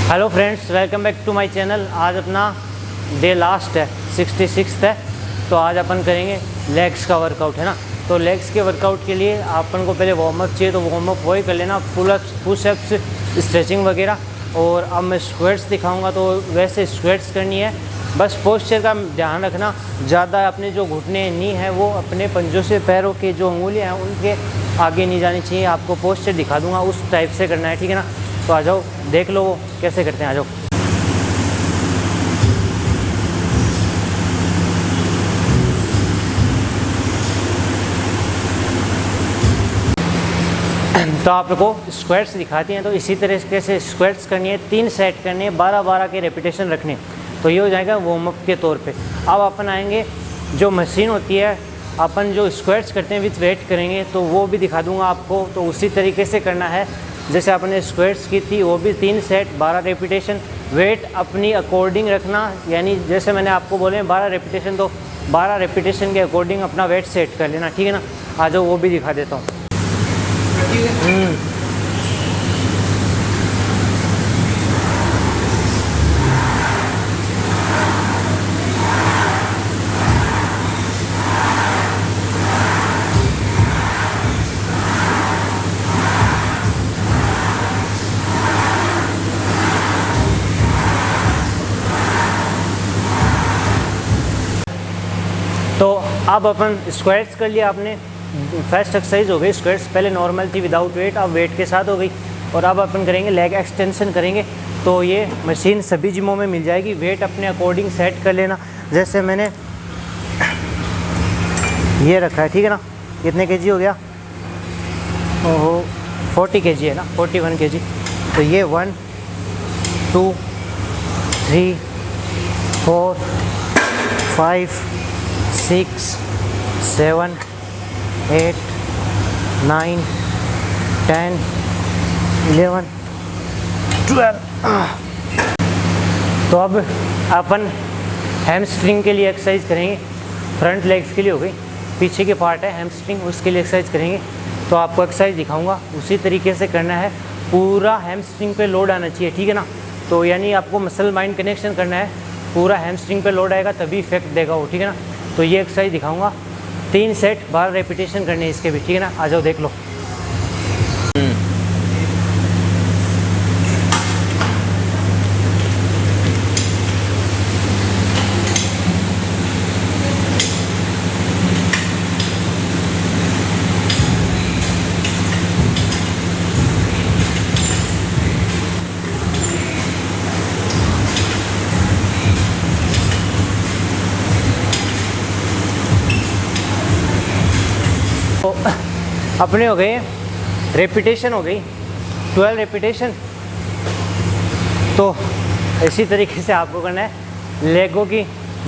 Hello friends, welcome back to my channel. आज अपना day last है, 66 है। तो आज अपन करेंगे लेग्स का वर्कआउट, है ना। तो लेग्स के वर्कआउट के लिए अपन को पहले वार्म अप चाहिए, तो वार्म अप वही कर लेना, पुशअप्स, स्ट्रेचिंग वगैरह। और अब मैं स्क्वाट्स दिखाऊंगा, तो वैसे स्क्वाट्स करनी है। बस पोस्चर का ध्यान रखना, ज़्यादा अपने जो घुटने नी है वो अपने पंजों से पैरों के जो उंगलियां हैं उनके आगे नहीं जानी चाहिए। आपको पोस्चर दिखा दूंगा, उस टाइप से करना है, ठीक है ना। तो आ जाओ, देख लो वो कैसे करते हैं, आ जाओ। तो आपको स्क्वाट्स दिखाती हैं, तो इसी तरीके से स्क्वाट्स करनी है। 3 सेट करने हैं, 12-12 के रेपिटेशन रखने। तो ये हो जाएगा वार्म अप के तौर पे। अब अपन आएंगे, जो मशीन होती है, अपन जो स्क्वाट्स करते हैं विथ वेट करेंगे, तो वो भी दिखा दूंगा आपको। तो उसी तरीके से करना है जैसे आपने स्क्वाट्स की थी, वो भी 3 सेट 12 रेपिटेशन। वेट अपनी अकॉर्डिंग रखना, यानी जैसे मैंने आपको बोले 12 रेपिटेशन, तो 12 रेपिटेशन के अकॉर्डिंग अपना वेट सेट कर लेना, ठीक है ना। आ जाओ, वो भी दिखा देता हूँ। तो अब अपन स्क्वाट्स कर लिया आपने, फर्स्ट एक्सरसाइज हो गई स्क्वाट्स। पहले नॉर्मल थी विदाउट वेट, अब वेट के साथ हो गई। और अब अपन करेंगे लेग एक्सटेंशन करेंगे। तो ये मशीन सभी जिमों में मिल जाएगी। वेट अपने अकॉर्डिंग सेट कर लेना, जैसे मैंने ये रखा है, ठीक है ना। कितने केजी हो गया? ओहो, 40 केजी है ना, 41 केजी। तो ये 1 2 3 4 5 6 7 8 9 10 11 12। तो अब अपन हैमस्ट्रिंग के लिए एक्सरसाइज करेंगे। फ्रंट लेग्स के लिए हो गई, पीछे के पार्ट है हैमस्ट्रिंग, उसके लिए एक्सरसाइज करेंगे। तो आपको एक्सरसाइज दिखाऊंगा, उसी तरीके से करना है। पूरा हैमस्ट्रिंग पे लोड आना चाहिए, ठीक है ना। तो यानी आपको मसल माइंड कनेक्शन करना है, पूरा हैमस्ट्रिंग पे लोड आएगा तभी इफेक्ट देगा वो, ठीक है ना। तो ये एक्सरसाइज दिखाऊंगा, 3 सेट 12 रेपिटेशन करने हैं इसके भी, ठीक है ना। आ जाओ, देख लो। तो अपने हो गए, रेपिटेशन हो गई 12 रेपिटेशन। तो इसी तरीके से आपको करना है। लेगों की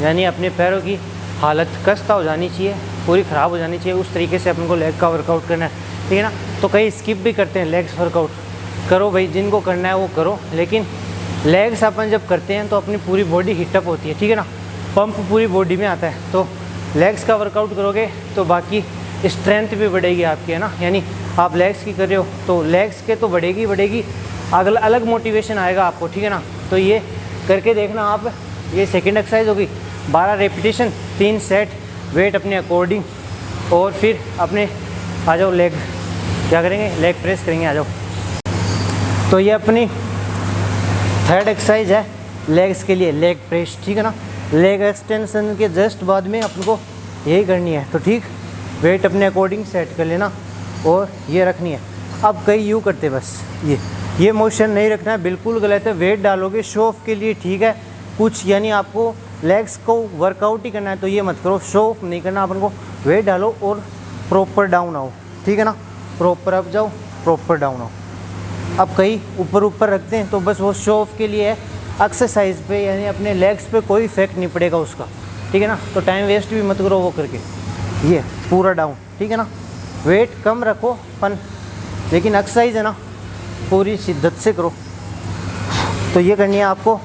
यानी अपने पैरों की हालत खस्ता हो जानी चाहिए, पूरी ख़राब हो जानी चाहिए, उस तरीके से अपन को लेग का वर्कआउट करना है, ठीक है ना। तो कई स्किप भी करते हैं लेग्स वर्कआउट। करो भाई, जिनको करना है वो करो, लेकिन लेग्स अपन जब करते हैं तो अपनी पूरी बॉडी हिटअप होती है, ठीक है ना। पंप पूरी बॉडी में आता है। तो लेग्स का वर्कआउट करोगे तो बाकी स्ट्रेंथ भी बढ़ेगी आपकी, है ना। यानी आप लेग्स की कर रहे हो तो लेग्स के तो बढ़ेगी, अगला अलग मोटिवेशन आएगा आपको, ठीक है ना। तो ये करके देखना आप। ये सेकंड एक्सरसाइज होगी, 12 रेपिटेशन, 3 सेट, वेट अपने अकॉर्डिंग। और फिर अपने आ जाओ, लेग क्या करेंगे, लेग प्रेस करेंगे, आ जाओ। तो ये अपनी थर्ड एक्सरसाइज है लेग्स के लिए, लेग प्रेस, ठीक है ना। लेग एक्सटेंशन के जस्ट बाद में अपन को यही करनी है, तो ठीक। वेट अपने अकॉर्डिंग सेट कर लेना और ये रखनी है। अब कई यूँ करते बस, ये मोशन नहीं रखना है, बिल्कुल गलत है। वेट डालोगे शो ऑफ के लिए, ठीक है कुछ, यानी आपको लेग्स को वर्कआउट ही करना है, तो ये मत करो, शो ऑफ नहीं करना अपन को। वेट डालो और प्रॉपर डाउन आओ, ठीक है ना। प्रॉपर अप जाओ, प्रॉपर डाउन आओ। अब कई ऊपर रखते हैं तो बस वो शो ऑफ के लिए है, एक्सरसाइज पे यानी अपने लेग्स पे कोई इफेक्ट नहीं पड़ेगा उसका, ठीक है ना। तो टाइम वेस्ट भी मत करो वो करके। ये पूरा डाउन, ठीक है ना। वेट कम रखो अपन, लेकिन एक्सरसाइज है ना पूरी शिद्दत से करो। तो ये करनी है आपको,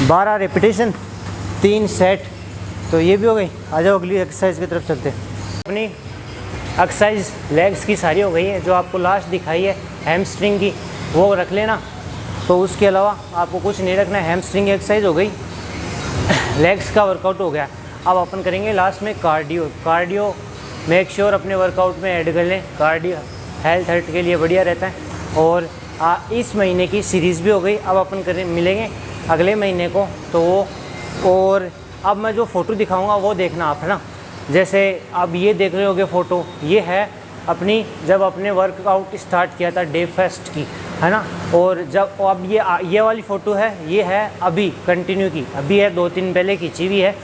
12 रेपिटेशन, 3 सेट। तो ये भी हो गई। आ जाओ अगली एक्सरसाइज की तरफ चलते हैं। अपनी एक्सरसाइज लेग्स की सारी हो गई है। जो आपको लास्ट दिखाई है हैमस्ट्रिंग की, वो रख लेना। तो उसके अलावा आपको कुछ नहीं रखना है। हैमस्ट्रिंग एक्सरसाइज हो गई, लेग्स का वर्कआउट हो गया। अब अपन करेंगे लास्ट में कार्डियो मेक श्योर अपने वर्कआउट में ऐड कर लें। कार्डियो हेल्थ हर्ट के लिए बढ़िया रहता है। और इस महीने की सीरीज़ भी हो गई। अब अपन मिलेंगे अगले महीने को तो वो, और अब मैं जो फ़ोटो दिखाऊंगा वो देखना आप, है ना। जैसे अब ये देख रहे होगे फ़ोटो, ये है अपनी जब अपने वर्कआउट स्टार्ट किया था डे फर्स्ट की, है ना। और जब अब ये वाली फ़ोटो है, ये है अभी कंटिन्यू की, अभी है 2 दिन पहले खींची हुई है।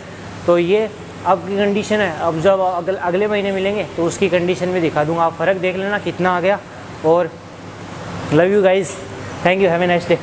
तो ये अब की कंडीशन है। अब जब अगले महीने मिलेंगे तो उसकी कंडीशन भी दिखा दूंगा, आप फ़र्क देख लेना कितना आ गया। और love you guys, thank you, have a nice day.